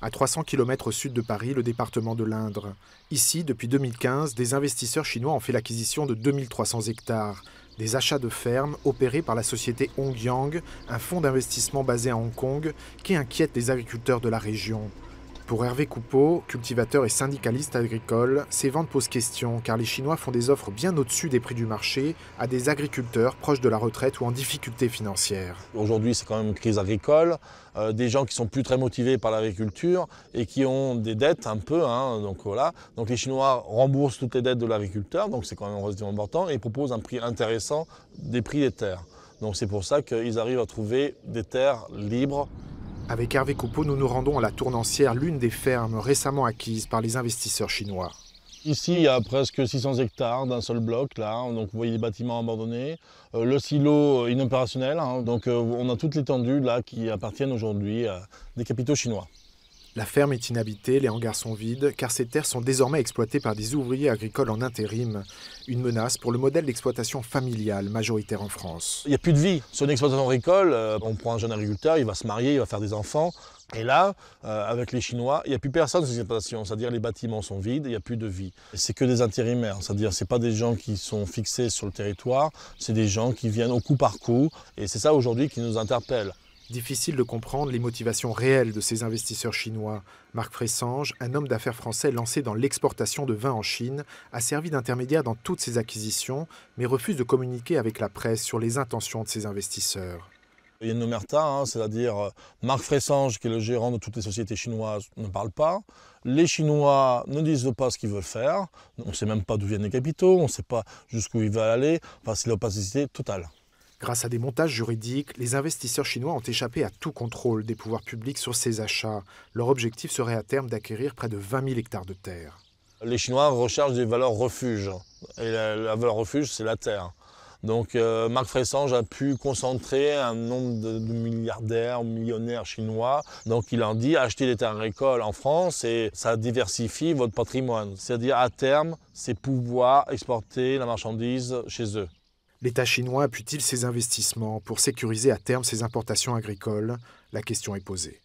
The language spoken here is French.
À 300 km au sud de Paris, le département de l'Indre. Ici, depuis 2015, des investisseurs chinois ont fait l'acquisition de 2300 hectares. Des achats de fermes opérés par la société Hongyang, un fonds d'investissement basé à Hong Kong, qui inquiète les agriculteurs de la région. Pour Hervé Coupeau, cultivateur et syndicaliste agricole, ces ventes posent question car les Chinois font des offres bien au-dessus des prix du marché à des agriculteurs proches de la retraite ou en difficulté financière. Aujourd'hui, c'est quand même une crise agricole, des gens qui sont plus très motivés par l'agriculture et qui ont des dettes un peu, donc voilà. Donc les Chinois remboursent toutes les dettes de l'agriculteur, donc c'est quand même relativement important, et ils proposent un prix intéressant des prix des terres. Donc c'est pour ça qu'ils arrivent à trouver des terres libres. Avec Hervé Coupeau, nous nous rendons à la Tournancière, l'une des fermes récemment acquises par les investisseurs chinois. Ici, il y a presque 600 hectares d'un seul bloc, là. Donc vous voyez les bâtiments abandonnés, le silo inopérationnel. Donc on a toute l'étendue là qui appartiennent aujourd'hui à des capitaux chinois. La ferme est inhabitée, les hangars sont vides, car ces terres sont désormais exploitées par des ouvriers agricoles en intérim. Une menace pour le modèle d'exploitation familiale majoritaire en France. Il n'y a plus de vie. Sur une exploitation agricole, on prend un jeune agriculteur, il va se marier, il va faire des enfants. Et là, avec les Chinois, il n'y a plus personne sur cette exploitation. C'est-à-dire les bâtiments sont vides, il n'y a plus de vie. C'est que des intérimaires. C'est-à-dire ce n'est pas des gens qui sont fixés sur le territoire, c'est des gens qui viennent au coup par coup. Et c'est ça aujourd'hui qui nous interpelle. Difficile de comprendre les motivations réelles de ces investisseurs chinois. Marc Fressange, un homme d'affaires français lancé dans l'exportation de vin en Chine, a servi d'intermédiaire dans toutes ces acquisitions, mais refuse de communiquer avec la presse sur les intentions de ces investisseurs. Il y a une omerta, c'est-à-dire Marc Fressange, qui est le gérant de toutes les sociétés chinoises, ne parle pas. Les Chinois ne disent pas ce qu'ils veulent faire. On ne sait même pas d'où viennent les capitaux, on ne sait pas jusqu'où ils veulent aller. Enfin, c'est l'opacité totale. Grâce à des montages juridiques, les investisseurs chinois ont échappé à tout contrôle des pouvoirs publics sur ces achats. Leur objectif serait à terme d'acquérir près de 20 000 hectares de terre. Les Chinois recherchent des valeurs refuges. Et la valeur refuge, c'est la terre. Donc Marc Fressange a pu concentrer un nombre de milliardaires, millionnaires chinois. Donc il leur dit achetez des terres agricoles en France et ça diversifie votre patrimoine. C'est-à-dire à terme, c'est pouvoir exporter la marchandise chez eux. L'État chinois appuie-t-il ces investissements pour sécuriser à terme ses importations agricoles? La question est posée.